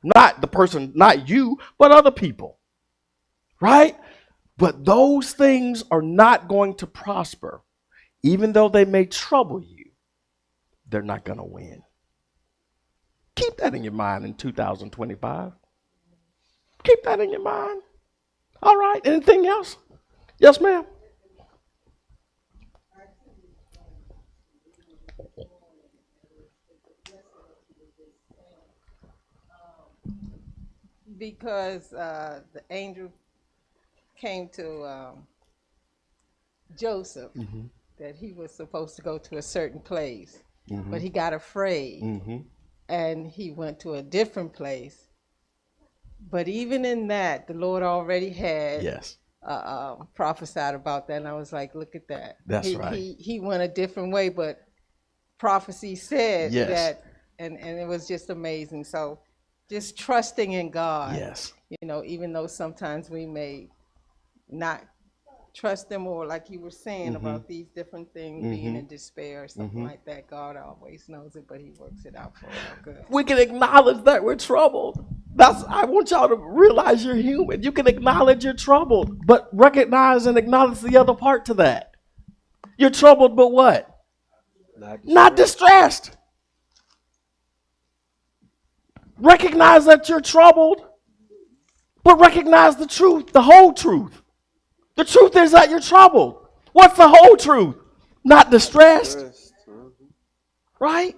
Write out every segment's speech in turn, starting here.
Not the person, not you, but other people. Right? But those things are not going to prosper. Even though they may trouble you, they're not going to win. Keep that in your mind in 2025. Keep that in your mind. All right. Anything else? Yes, ma'am. Because the angel came to Joseph that he was supposed to go to a certain place, but he got afraid and he went to a different place. But even in that, the Lord already had Yes. prophesied about that, and I was like, look at that. That's right. He went a different way, but prophecy said Yes. that, and it was just amazing. So just trusting in God. Yes. You know, even though sometimes we may not trust him, or like you were saying about these different things, being in despair or something like that, God always knows it, but he works it out for our good. We can acknowledge that we're troubled. I want y'all to realize you're human. You can acknowledge you're troubled, but recognize and acknowledge the other part to that. You're troubled, but what? Not distressed. Recognize that you're troubled, but recognize the truth, the whole truth. The truth is that you're troubled. What's the whole truth? Not distressed. Right?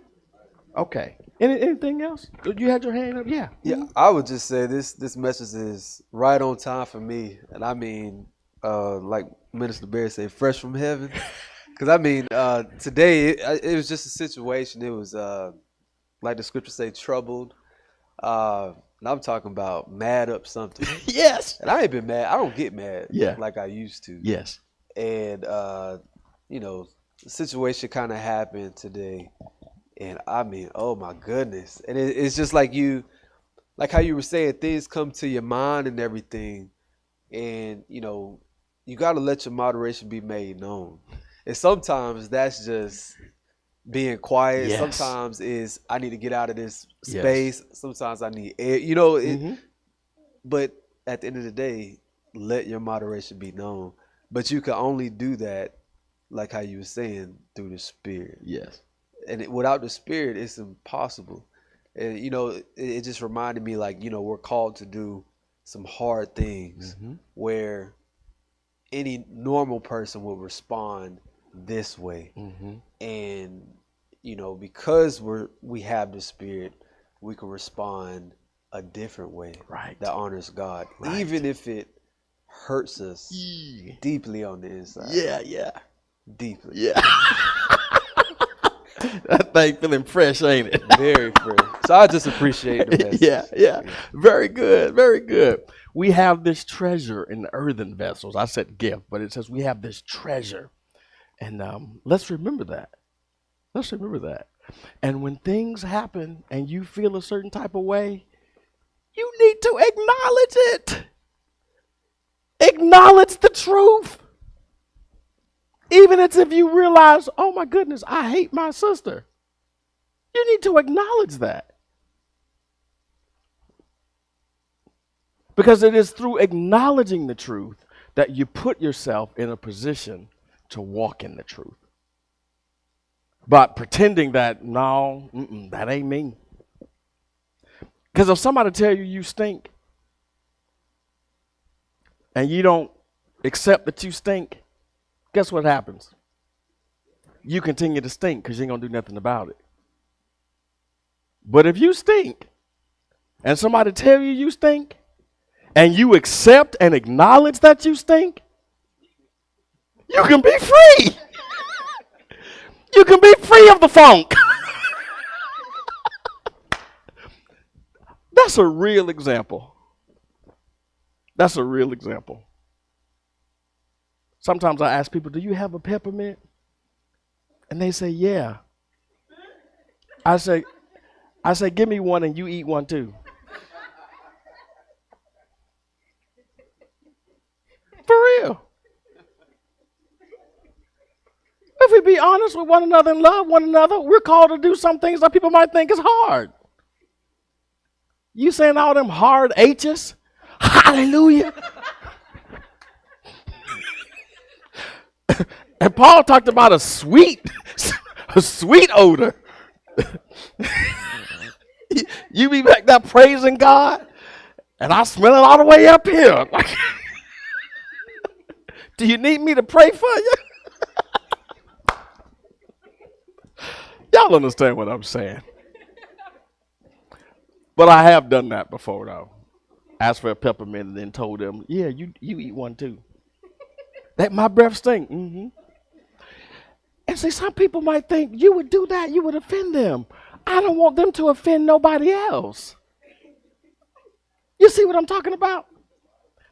Okay. Anything else? You had your hand up? Yeah. Yeah, I would just say this message is right on time for me. And I mean, like Minister Barry said, fresh from heaven. Because I mean, today it was just a situation. It was like the scriptures say, troubled. And I'm talking about mad up something. Yes. And I ain't been mad. I don't get mad Yeah. like I used to. Yes. And, you know, the situation kind of happened today. And I mean, oh my goodness. And it's just like like how you were saying, things come to your mind and everything. And, you know, you got to let your moderation be made known. And sometimes that's just being quiet. Yes. Sometimes is I need to get out of this Yes. space. Sometimes I need air, you know. But at the end of the day, let your moderation be known. But you can only do that, like how you were saying, through the Spirit. Yes. And without the Spirit, it's impossible. And, you know, it just reminded me, like, you know, we're called to do some hard things where any normal person will respond this way. And, you know, because we have the Spirit, we can respond a different way that honors God, even if it hurts us deeply on the inside. Yeah. Deeply. Yeah. That thing feeling fresh, ain't it? Very fresh. So I just appreciate the message. Yeah. Very good. Very good. We have this treasure in earthen vessels. I said gift, but it says we have this treasure. And let's remember that. Let's remember that. And when things happen and you feel a certain type of way, you need to acknowledge it. Acknowledge the truth. Even if you realize, oh my goodness, I hate my sister. You need to acknowledge that. Because it is through acknowledging the truth that you put yourself in a position to walk in the truth. But pretending that, no, that ain't me. Because if somebody tell you you stink and you don't accept that you stink, guess what happens? You continue to stink because you ain't going to do nothing about it. But if you stink and somebody tell you you stink and you accept and acknowledge that you stink, you can be free. You can be free of the funk. That's a real example. That's a real example. Sometimes I ask people, do you have a peppermint? And they say, yeah. I say, give me one and you eat one too. For real. If we be honest with one another and love one another, we're called to do some things that people might think is hard. You saying all them hard H's? Hallelujah. And Paul talked about a sweet odor. You be back there praising God, and I smell it all the way up here. Do you need me to pray for you? Y'all understand what I'm saying? But I have done that before, though. Asked for a peppermint and then told them, yeah, you eat one too. That my breath stink. Mm-hmm. And see, some people might think you would do that, you would offend them. I don't want them to offend nobody else. You see what I'm talking about?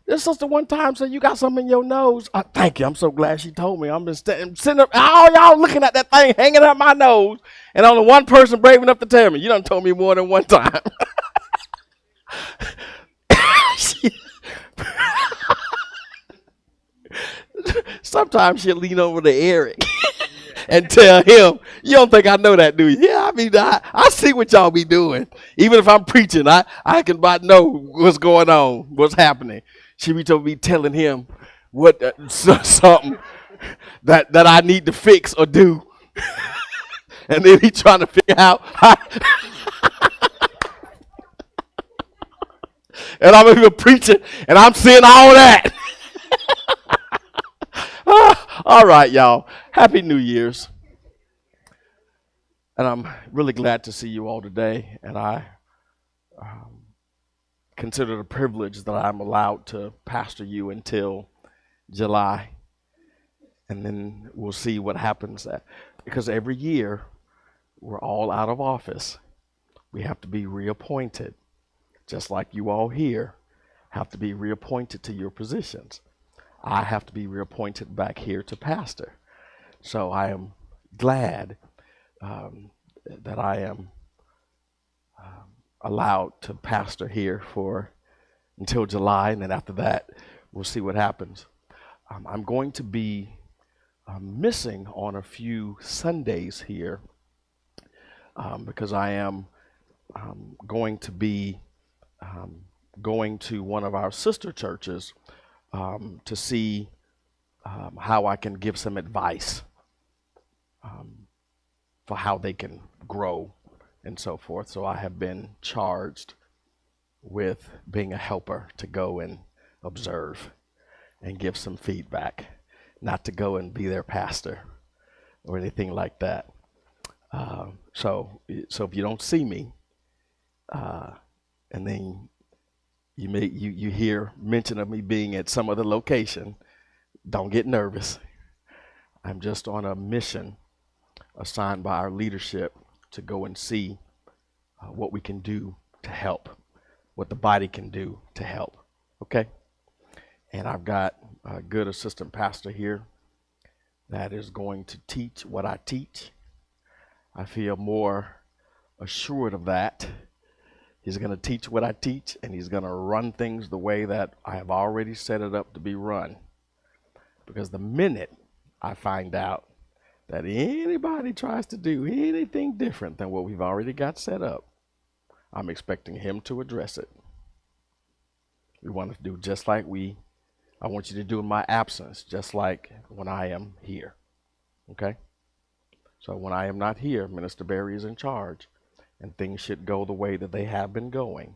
This sister one time said, you got something in your nose. Thank you. I'm so glad she told me. I'm been sitting up, all y'all looking at that thing hanging out my nose, and only one person brave enough to tell me. You done told me more than one time. Sometimes she'll lean over to Eric and tell him, you don't think I know that, do you? Yeah, I mean, I see what y'all be doing. Even if I'm preaching, I can about know what's going on, what's happening. She be telling him what something that I need to fix or do. And then he trying to figure out how. And I'm even preaching, and I'm seeing all that. All right, y'all. Happy New Year's. And I'm really glad to see you all today. And I consider it a privilege that I'm allowed to pastor you until July. And then we'll see what happens. Because every year, we're all out of office. We have to be reappointed. Just like you all here have to be reappointed to your positions. I have to be reappointed back here to pastor. So I am glad that I am allowed to pastor here for until July, and then after that, we'll see what happens. I'm going to be missing on a few Sundays here because I am going to be going to one of our sister churches to see how I can give some advice for how they can grow and so forth. So I have been charged with being a helper to go and observe and give some feedback, not to go and be their pastor or anything like that. So if you don't see me, and then you hear mention of me being at some other location, don't get nervous. I'm just on a mission assigned by our leadership to go and see what we can do to help, what the body can do to help. Okay? And I've got a good assistant pastor here that is going to teach what I teach. I feel more assured of that. He's going to teach what I teach, and he's going to run things the way that I have already set it up to be run. Because the minute I find out that anybody tries to do anything different than what we've already got set up, I'm expecting him to address it. We want to do just like I want you to do in my absence, just like when I am here. Okay? So when I am not here, Minister Barry is in charge, and things should go the way that they have been going.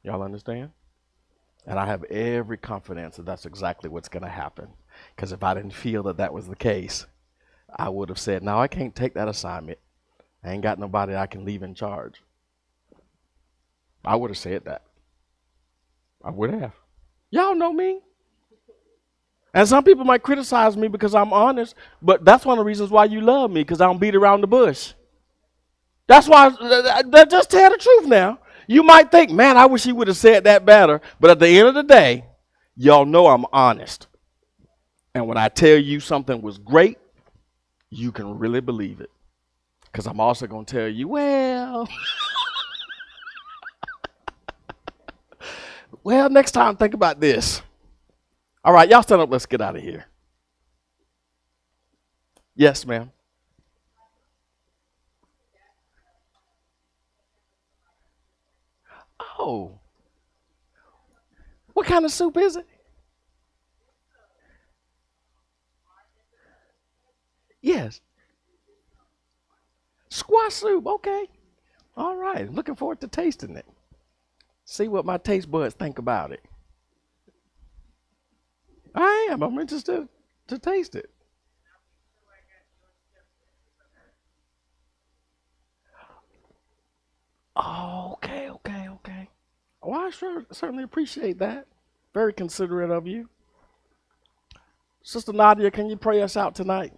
Y'all understand? And I have every confidence that that's exactly what's going to happen. Because if I didn't feel that that was the case, I would have said, no, I can't take that assignment. I ain't got nobody I can leave in charge. I would have said that. I would have. Y'all know me. And some people might criticize me because I'm honest, but that's one of the reasons why you love me, because I don't beat around the bush. That's why, just tell the truth now. You might think, man, I wish he would have said that better. But at the end of the day, y'all know I'm honest. And when I tell you something was great, you can really believe it. Because I'm also going to tell you, well, next time think about this. All right, y'all stand up. Let's get out of here. Yes, ma'am. Oh, what kind of soup is it? Yes. Squash soup. Okay. All right. Looking forward to tasting it. See what my taste buds think about it. I am. I'm interested to taste it. Oh, okay, okay, okay. Well, I certainly appreciate that. Very considerate of you. Sister Nadia, can you pray us out tonight?